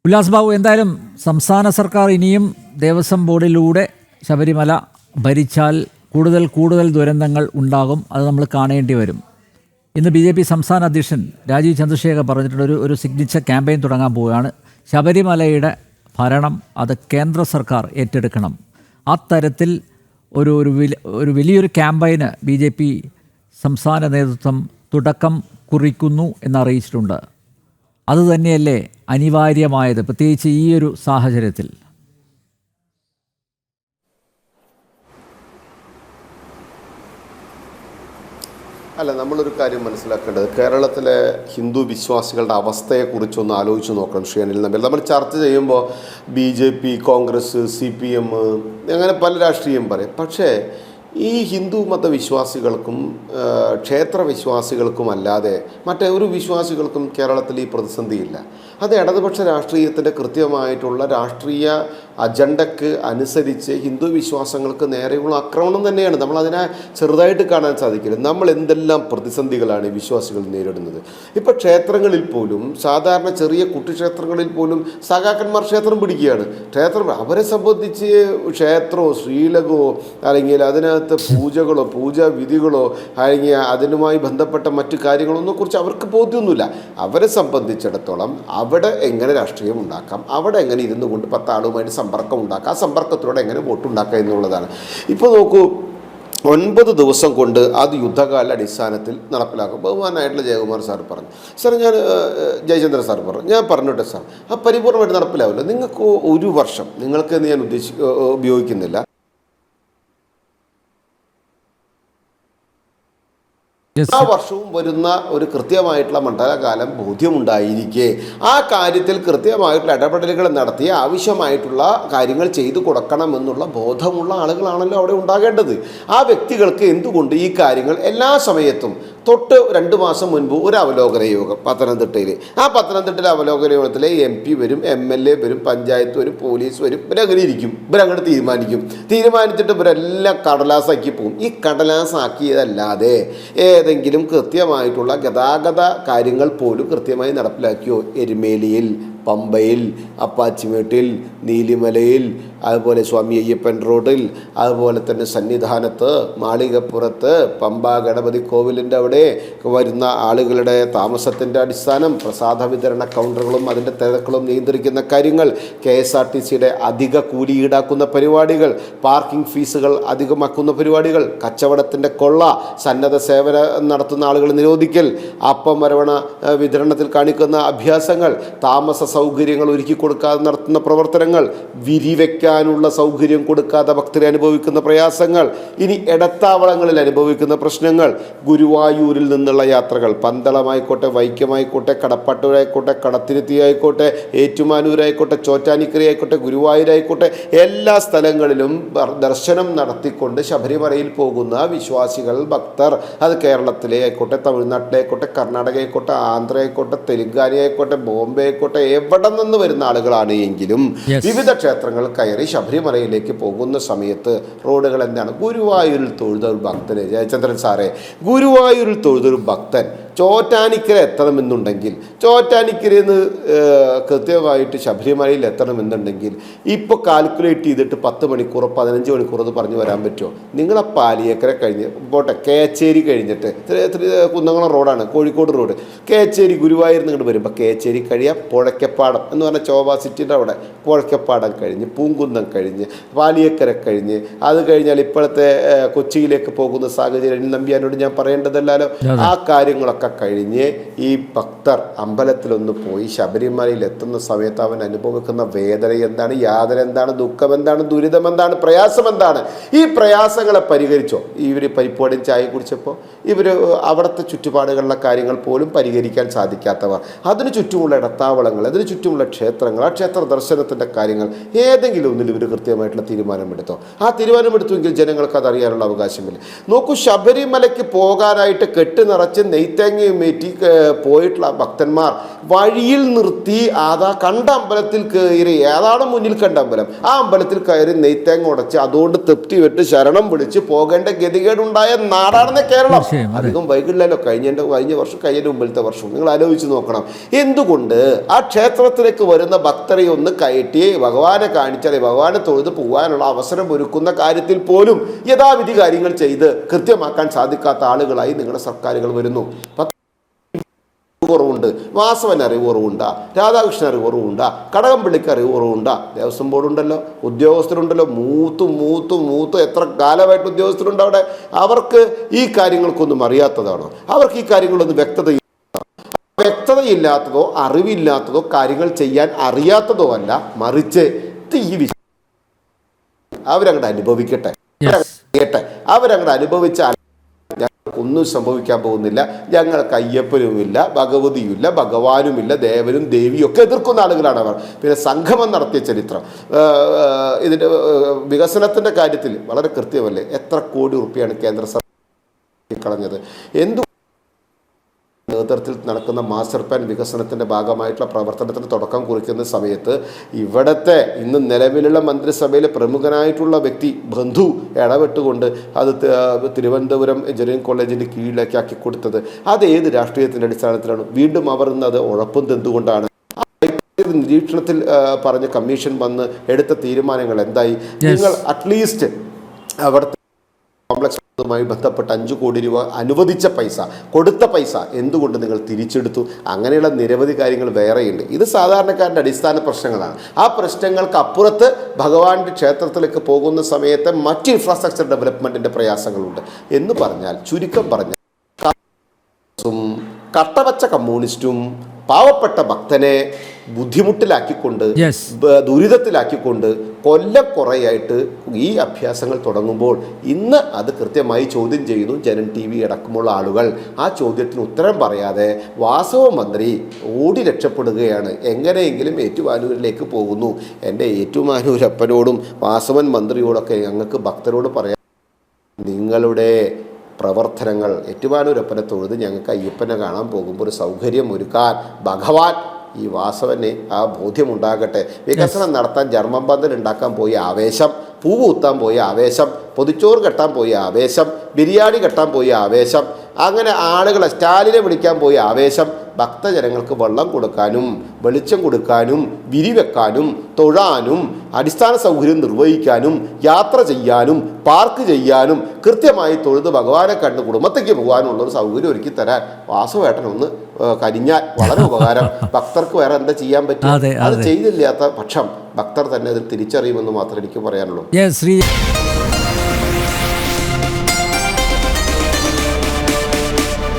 ഉല്ലാസ് ബാബു, എന്തായാലും സംസ്ഥാന സർക്കാർ ഇനിയും ദേവസ്വം ബോർഡിലൂടെ ശബരിമല ഭരിച്ചാൽ കൂടുതൽ ദുരന്തങ്ങൾ ഉണ്ടാകും. അത് നമ്മൾ കാണേണ്ടി വരും. ഇന്ന് BJP സംസ്ഥാന അധ്യക്ഷൻ രാജീവ് ചന്ദ്രശേഖർ പറഞ്ഞിട്ടുള്ള ഒരു സിഗ്നേച്ചർ ക്യാമ്പയിൻ തുടങ്ങാൻ പോവുകയാണ്. ശബരിമലയുടെ ഭരണം അത് കേന്ദ്ര സർക്കാർ ഏറ്റെടുക്കണം. അത്തരത്തിൽ ഒരു വലിയൊരു ക്യാമ്പയിന് BJP സംസ്ഥാന നേതൃത്വം തുടക്കം കുറിക്കുന്നു എന്നറിയിച്ചിട്ടുണ്ട്. അതുതന്നെയല്ലേ അനിവാര്യമായത്, പ്രത്യേകിച്ച് ഈ ഒരു സാഹചര്യത്തിൽ? അല്ല, നമ്മളൊരു കാര്യം മനസ്സിലാക്കേണ്ടത്, കേരളത്തിലെ ഹിന്ദു വിശ്വാസികളുടെ അവസ്ഥയെക്കുറിച്ചൊന്ന് ആലോചിച്ച് നോക്കണം. ശ്രീനിൽ നമ്മൾ ചർച്ച ചെയ്യുമ്പോൾ BJP, കോൺഗ്രസ്, CPM അങ്ങനെ പല രാഷ്ട്രീയം പറയും. പക്ഷേ ഈ ഹിന്ദു മതവിശ്വാസികൾക്കും ക്ഷേത്രവിശ്വാസികൾക്കും അല്ലാതെ മറ്റൊരു വിശ്വാസികൾക്കും കേരളത്തിൽ ഈ പ്രതിസന്ധിയില്ല. അത് ഇടതുപക്ഷ രാഷ്ട്രീയത്തിൻ്റെ കൃത്യമായിട്ടുള്ള രാഷ്ട്രീയ അജണ്ടയ്ക്ക് അനുസരിച്ച് ഹിന്ദു വിശ്വാസങ്ങൾക്ക് നേരെയുള്ള ആക്രമണം തന്നെയാണ്. നമ്മളതിനെ ചെറുതായിട്ട് കാണാൻ സാധിക്കില്ല. നമ്മൾ എന്തെല്ലാം പ്രതിസന്ധികളാണ് ഈ വിശ്വാസികൾ നേരിടുന്നത്. ഇപ്പോൾ ക്ഷേത്രങ്ങളിൽ പോലും, സാധാരണ ചെറിയ കുട്ടിക്ഷേത്രങ്ങളിൽ പോലും സഖാക്കന്മാർ ക്ഷേത്രം പിടിക്കുകയാണ്. അവരെ സംബന്ധിച്ച് ക്ഷേത്രമോ ശ്രീലകമോ അല്ലെങ്കിൽ അതിനകത്ത് പൂജകളോ പൂജാവിധികളോ അല്ലെങ്കിൽ അതിനുമായി ബന്ധപ്പെട്ട മറ്റു കാര്യങ്ങളൊന്നും കുറിച്ച് അവർക്ക് ബോധ്യമൊന്നുമില്ല. അവരെ സംബന്ധിച്ചിടത്തോളം അവിടെ എങ്ങനെ രാഷ്ട്രീയം ഉണ്ടാക്കാം, അവിടെ എങ്ങനെ ഇരുന്നു കൊണ്ട് 10 ആളുമായിട്ട് സമ്പർക്കം ഉണ്ടാക്കാം, ആ സമ്പർക്കത്തിലൂടെ എങ്ങനെ വോട്ടുണ്ടാക്കാം എന്നുള്ളതാണ്. ഇപ്പോൾ നോക്കൂ, 9 ദിവസം കൊണ്ട് അത് യുദ്ധകാല അടിസ്ഥാനത്തിൽ നടപ്പിലാക്കും. ബഹുമാനായിട്ടുള്ള ജയകുമാർ സാർ പറഞ്ഞു. സാർ, ജയചന്ദ്രൻ സാർ പറഞ്ഞു, ഞാൻ പറഞ്ഞോട്ടെ സാർ, ആ പരിപൂർണ്ണമായിട്ട് നടപ്പിലാവില്ല. നിങ്ങൾക്ക് 1 വർഷം, നിങ്ങൾക്ക് ഞാൻ ഉപയോഗിക്കുന്നില്ല. ആ വർഷവും വരുന്ന ഒരു കൃത്യമായിട്ടുള്ള മണ്ഡലകാലം ബോധ്യമുണ്ടായിരിക്കെ ആ കാര്യത്തിൽ കൃത്യമായിട്ടുള്ള ഇടപെടലുകൾ നടത്തി ആവശ്യമായിട്ടുള്ള കാര്യങ്ങൾ ചെയ്തു കൊടുക്കണമെന്നുള്ള ബോധമുള്ള ആളുകളാണല്ലോ അവിടെ ഉണ്ടാകേണ്ടത്. ആ വ്യക്തികൾക്ക് എന്തുകൊണ്ട് ഈ കാര്യങ്ങൾ എല്ലാ സമയത്തും തൊട്ട് 2 മാസം മുൻപ് ഒരു അവലോകന യോഗം പത്തനംതിട്ടയിൽ, ആ പത്തനംതിട്ടയിലെ അവലോകന യോഗത്തിലെ MP വരും, MLA വരും, പഞ്ചായത്ത് വരും, പോലീസ് വരും, ഇവരങ്ങനെ ഇരിക്കും. ഇവരങ്ങോട്ട് തീരുമാനിച്ചിട്ട് ഇവരെല്ലാം കടലാസാക്കി പോകും. ഈ കടലാസാക്കിയതല്ലാതെ ഏതെങ്കിലും കൃത്യമായിട്ടുള്ള ഗതാഗത കാര്യങ്ങൾ പോലും കൃത്യമായി നടപ്പിലാക്കിയോ? എരുമേലിയിൽ, പമ്പയിൽ, അപ്പാച്ചിമേട്ടിൽ, നീലിമലയിൽ, അതുപോലെ സ്വാമി അയ്യപ്പൻ റോഡിൽ, അതുപോലെ തന്നെ സന്നിധാനത്ത്, മാളികപ്പുറത്ത്, പമ്പ ഗണപതി കോവിലിൻ്റെ അവിടെ വരുന്ന ആളുകളുടെ താമസത്തിൻ്റെ അടിസ്ഥാനം, പ്രസാദ വിതരണ കൗണ്ടറുകളും അതിൻ്റെ തിരക്കുകളും നിയന്ത്രിക്കുന്ന കാര്യങ്ങൾ, KSRTCയുടെ അധിക കൂലി ഈടാക്കുന്ന പരിപാടികൾ, പാർക്കിംഗ് ഫീസുകൾ അധികമാക്കുന്ന പരിപാടികൾ, കച്ചവടത്തിൻ്റെ കൊള്ള, സന്നദ്ധ സേവനം നടത്തുന്ന ആളുകൾ നിരോധിക്കൽ, അപ്പം വരവണ വിതരണത്തിൽ കാണിക്കുന്ന അഭ്യാസങ്ങൾ, താമസ സൗകര്യങ്ങൾ ഒരുക്കി കൊടുക്കാതെ നടത്തുന്ന പ്രവർത്തനങ്ങൾ, വിരിവെക്കാനുള്ള സൗകര്യം കൊടുക്കാതെ ഭക്തരെ അനുഭവിക്കുന്ന പ്രയാസങ്ങൾ, ഇനി ഇടത്താവളങ്ങളിൽ അനുഭവിക്കുന്ന പ്രശ്നങ്ങൾ, ഗുരുവായൂരിൽ നിന്നുള്ള യാത്രകൾ, പന്തളമായിക്കോട്ടെ, വൈക്കമായിക്കോട്ടെ, കടപ്പാട്ടൂരായിക്കോട്ടെ, കടത്തിരുത്തിയായിക്കോട്ടെ, ഏറ്റുമാനൂരായിക്കോട്ടെ, ചോറ്റാനിക്കര ആയിക്കോട്ടെ, ഗുരുവായൂരായിക്കോട്ടെ, എല്ലാ സ്ഥലങ്ങളിലും ദർശനം നടത്തിക്കൊണ്ട് ശബരിമലയിൽ പോകുന്ന വിശ്വാസികൾ, ഭക്തർ, അത് കേരളത്തിലെ ആയിക്കോട്ടെ, തമിഴ്നാട്ടിലെ ആയിക്കോട്ടെ, കർണാടക ആയിക്കോട്ടെ, ആന്ധ്ര ആയിക്കോട്ടെ, തെലുങ്കാന ആയിക്കോട്ടെ, ബോംബെ ആയിക്കോട്ടെ, എവിടെ നിന്ന് വരുന്ന ആളുകളാണ് എങ്കിലും വിവിധ ക്ഷേത്രങ്ങൾ കയറി ശബരിമലയിലേക്ക് പോകുന്ന സമയത്ത് റോഡുകൾ എന്താണ്? ഗുരുവായൂരിൽ തൊഴുതൊരു ഭക്തന്, ജയചന്ദ്രൻ സാറേ, ഗുരുവായൂരിൽ തൊഴുതൊരു ഭക്തൻ ചോറ്റാനിക്കര എത്തണമെന്നുണ്ടെങ്കിൽ, ചോറ്റാനിക്കരയിൽ നിന്ന് കൃത്യമായിട്ട് ശബരിമലയിൽ എത്തണമെന്നുണ്ടെങ്കിൽ ഇപ്പോൾ കാൽക്കുലേറ്റ് ചെയ്തിട്ട് 10 മണിക്കൂറോ 15 മണിക്കൂറോ എന്ന് പറഞ്ഞു വരാൻ പറ്റുമോ? നിങ്ങളെ പാലിയേക്കര കഴിഞ്ഞ് പോട്ടെ, കേച്ചേരി കഴിഞ്ഞിട്ട്, കുന്നംകുളം റോഡാണ്, കോഴിക്കോട് റോഡ്, കേച്ചേരി ഗുരുവായൂരിൽ നിന്ന് ഇങ്ങോട്ട് വരുമ്പോൾ കേച്ചേരി കഴിയുക, പുഴയ്ക്കപ്പാടം എന്ന് പറഞ്ഞാൽ ചോബ സിറ്റിൻ്റെ അവിടെ പുഴയ്ക്കപ്പാടം കഴിഞ്ഞ്, പൂങ്കുന്നം കഴിഞ്ഞ്, പാലിയേക്കര കഴിഞ്ഞ്, അത് കഴിഞ്ഞാൽ ഇപ്പോഴത്തെ കൊച്ചിയിലേക്ക് പോകുന്ന സാഹചര്യം നമ്പ്യാനോട് ഞാൻ പറയേണ്ടതല്ലോ. ആ കാര്യങ്ങളൊക്കെ കഴിഞ്ഞ് ഈ ഭക്തർ അമ്പലത്തിലൊന്ന് പോയി ശബരിമലയിൽ എത്തുന്ന സമയത്ത് അവൻ അനുഭവിക്കുന്ന വേദന എന്താണ്, യാതന എന്താണ്, ദുഃഖം എന്താണ്, ദുരിതം എന്താണ്, പ്രയാസം എന്താണ്? ഈ പ്രയാസങ്ങളെ പരിഹരിച്ചോ? ഇവർ പരിപ്പോടും ചായ കുടിച്ചപ്പോൾ ഇവർ അവിടുത്തെ ചുറ്റുപാടുകളിലെ കാര്യങ്ങൾ പോലും പരിഹരിക്കാൻ സാധിക്കാത്തവർ, അതിന് ചുറ്റുമുള്ള ഇടത്താവളങ്ങൾ, അതിന് ചുറ്റുമുള്ള ക്ഷേത്രങ്ങൾ, ആ ക്ഷേത്ര ദർശനത്തിൻ്റെ കാര്യങ്ങൾ ഏതെങ്കിലും ഒന്നിൽ ഇവർ കൃത്യമായിട്ടുള്ള തീരുമാനമെടുത്തോ? ആ തീരുമാനമെടുത്തുവെങ്കിൽ ജനങ്ങൾക്ക് അതറിയാനുള്ള അവകാശമില്ല. നോക്കൂ, ശബരിമലയ്ക്ക് പോകാനായിട്ട് കെട്ട് നിറച്ച് നെയ്ത്തേ നെയ്ത്തേങ്ങയും ഏറ്റി പോയിട്ടുള്ള ഭക്തന്മാർ വഴിയിൽ നിർത്തി കണ്ട അമ്പലത്തിൽ കയറി, ഏതാണ് മുന്നിൽ കണ്ട അമ്പലം, ആ അമ്പലത്തിൽ കയറി നെയ്ത്തേങ്ങ ഉടച്ച് അതുകൊണ്ട് തൃപ്തി വിട്ട് ശരണം വിളിച്ച് പോകേണ്ട ഗതികേടുണ്ടായ നാടാണെന്ന് കേരളം. അധികം വൈകില്ലല്ലോ, കഴിഞ്ഞ വർഷം, കഴിഞ്ഞ മുമ്പിലത്തെ വർഷം. നിങ്ങൾ ആലോചിച്ച് നോക്കണം. എന്തുകൊണ്ട് ആ ക്ഷേത്രത്തിലേക്ക് വരുന്ന ഭക്തരെ ഒന്ന് കയറ്റി ഭഗവാനെ കാണിച്ചാൽ ഭഗവാനെ തൊഴുത് പോകാനുള്ള അവസരം ഒരുക്കുന്ന കാര്യത്തിൽ പോലും യഥാവിധി കാര്യങ്ങൾ ചെയ്ത് കൃത്യമാക്കാൻ സാധിക്കാത്ത ആളുകളായി നിങ്ങളുടെ സർക്കാരുകൾ വരുന്നു. കുറവുണ്ട്, വാസവന് അറിവ് കുറവുണ്ടാ, രാധാകൃഷ്ണൻ അറിവ് കുറവുണ്ടാ, കടകംപള്ളിക്ക് അറിവ് കുറവുണ്ടാ, ദേവസ്വം ബോർഡുണ്ടല്ലോ, ഉദ്യോഗസ്ഥരുണ്ടല്ലോ, മൂത്ത് എത്ര കാലമായിട്ട് ഉദ്യോഗസ്ഥരുണ്ട് അവിടെ. അവർക്ക് ഈ കാര്യങ്ങൾക്കൊന്നും അറിയാത്തതാണോ? അവർക്ക് ഈ കാര്യങ്ങളൊന്നും വ്യക്തതയില്ലാത്തതോ അറിവില്ലാത്തതോ കാര്യങ്ങൾ ചെയ്യാൻ അറിയാത്തതോ അല്ല, മറിച്ച് ഈ വിഷയം അവരങ്ങോട്ട് അനുഭവിക്കട്ടെ, അവരങ്ങോട്ട് അനുഭവിച്ചാൽ ഒന്നും സംഭവിക്കാൻ പോകുന്നില്ല. ഞങ്ങൾക്ക് അയ്യപ്പനുമില്ല, ഭഗവതിയുമില്ല, ഭഗവാനുമില്ല, ദേവനും ദേവിയും ഒക്കെ എതിർക്കുന്ന ആളുകളാണ് അവർ. പിന്നെ സംഗമം നടത്തിയ ചരിത്രം, ഇതിൻ്റെ വികസനത്തിൻ്റെ കാര്യത്തിൽ വളരെ കൃത്യമല്ലേ, എത്ര കോടി റുപ്യാണ് കേന്ദ്ര സർക്കാർ കളഞ്ഞത്. നേതൃത്വത്തിൽ നടക്കുന്ന മാസ്റ്റർ പ്ലാൻ വികസനത്തിൻ്റെ ഭാഗമായിട്ടുള്ള പ്രവർത്തനത്തിന് തുടക്കം കുറിക്കുന്ന സമയത്ത് ഇവിടുത്തെ ഇന്ന് നിലവിലുള്ള മന്ത്രിസഭയിലെ പ്രമുഖനായിട്ടുള്ള വ്യക്തി ബന്ധു ഇടപെട്ടുകൊണ്ട് അത് തിരുവനന്തപുരം എഞ്ചിനീയറിംഗ് കോളേജിൻ്റെ കീഴിലേക്ക് ആക്കി കൊടുത്തത് അത് ഏത് രാഷ്ട്രീയത്തിൻ്റെ അടിസ്ഥാനത്തിലാണ്? വീണ്ടും അവർ ഇന്നത് ഉഴപ്പും എന്തുകൊണ്ടാണ്? നിരീക്ഷണത്തിൽ പറഞ്ഞ കമ്മീഷൻ വന്ന് എടുത്ത തീരുമാനങ്ങൾ എന്തായി? നിങ്ങൾ അറ്റ്ലീസ്റ്റ് അവിടുത്തെ കോംപ്ലക്സുമായി ബന്ധപ്പെട്ട 5 കോടി രൂപ അനുവദിച്ച പൈസ, കൊടുത്ത പൈസ എന്തുകൊണ്ട് നിങ്ങൾ തിരിച്ചെടുത്തു? അങ്ങനെയുള്ള നിരവധി കാര്യങ്ങൾ വേറെയുണ്ട്. ഇത് സാധാരണക്കാരുടെ അടിസ്ഥാന പ്രശ്നങ്ങളാണ്. ആ പ്രശ്നങ്ങൾക്ക് അപ്പുറത്ത് ഭഗവാന്റെ ക്ഷേത്രത്തിലേക്ക് പോകുന്ന സമയത്ത് മറ്റ് ഇൻഫ്രാസ്ട്രക്ചർ ഡെവലപ്മെൻറ്റിൻ്റെ പ്രയാസങ്ങളുണ്ട് എന്ന് പറഞ്ഞാൽ, ചുരുക്കം പറഞ്ഞാൽ, കട്ടവച്ച കമ്മ്യൂണിസ്റ്റും പാവപ്പെട്ട ഭക്തനെ ബുദ്ധിമുട്ടിലാക്കിക്കൊണ്ട് ദുരിതത്തിലാക്കിക്കൊണ്ട് കൊല്ലക്കുറയായിട്ട് ഈ അഭ്യാസങ്ങൾ തുടങ്ങുമ്പോൾ ഇന്ന് അത് കൃത്യമായി ചോദ്യം ചെയ്യുന്നു ജനൻ TV അടക്കമുള്ള ആളുകൾ. ആ ചോദ്യത്തിന് ഉത്തരം പറയാതെ വാസവ മന്ത്രി ഓടി രക്ഷപ്പെടുകയാണ്. എങ്ങനെയെങ്കിലും ഏറ്റുമാനൂരിലേക്ക് പോകുന്നു. എൻ്റെ ഏറ്റുമാനൂരപ്പനോടും വാസവൻ മന്ത്രിയോടൊക്കെ ഞങ്ങൾക്ക് ഭക്തരോട് പറയാം, നിങ്ങളുടെ പ്രവർത്തനങ്ങൾ ഏറ്റുമാനൂരപ്പനെ തൊഴുത് ഞങ്ങൾക്ക് അയ്യപ്പനെ കാണാൻ പോകുമ്പോൾ ഒരു സൗകര്യം ഒരുക്കാൻ ഭഗവാൻ ഈ വാസവന് ആ ബോധ്യമുണ്ടാകട്ടെ. വികസനം നടത്താൻ ജർമ്മൻ പന്തൽ ഉണ്ടാക്കാൻ പോയ ആവേശം, പൂവ് കുത്താൻ പോയ ആവേശം, പൊതിച്ചോറ് കെട്ടാൻ പോയ ആവേശം, ബിരിയാണി കെട്ടാൻ പോയ ആവേശം, അങ്ങനെ ആളുകളെ സ്റ്റാലിനെ വിളിക്കാൻ പോയ ആവേശം ഭക്തജനങ്ങൾക്ക് വെള്ളം കൊടുക്കാനും വെളിച്ചം കൊടുക്കാനും വിരിവെക്കാനും തൊഴാനും അടിസ്ഥാന സൗകര്യം നിർവഹിക്കാനും യാത്ര ചെയ്യാനും പാർക്ക് ചെയ്യാനും കൃത്യമായി തൊഴുത് ഭഗവാനെ കണ്ട് കുടുംബത്തേക്ക് പോകാനുള്ളൊരു സൗകര്യം ഒരുക്കി തരാൻ വാസുവേട്ടനൊന്ന് കരിഞ്ഞാൽ വളരെ ഉപകാരം. ഭക്തർക്ക് വേറെ എന്താ ചെയ്യാൻ പറ്റും? അത് ചെയ്തില്ലാത്ത പക്ഷം ഭക്തർ തന്നെ അതിൽ തിരിച്ചറിയുമെന്ന് മാത്രമേ എനിക്ക് പറയാനുള്ളൂ.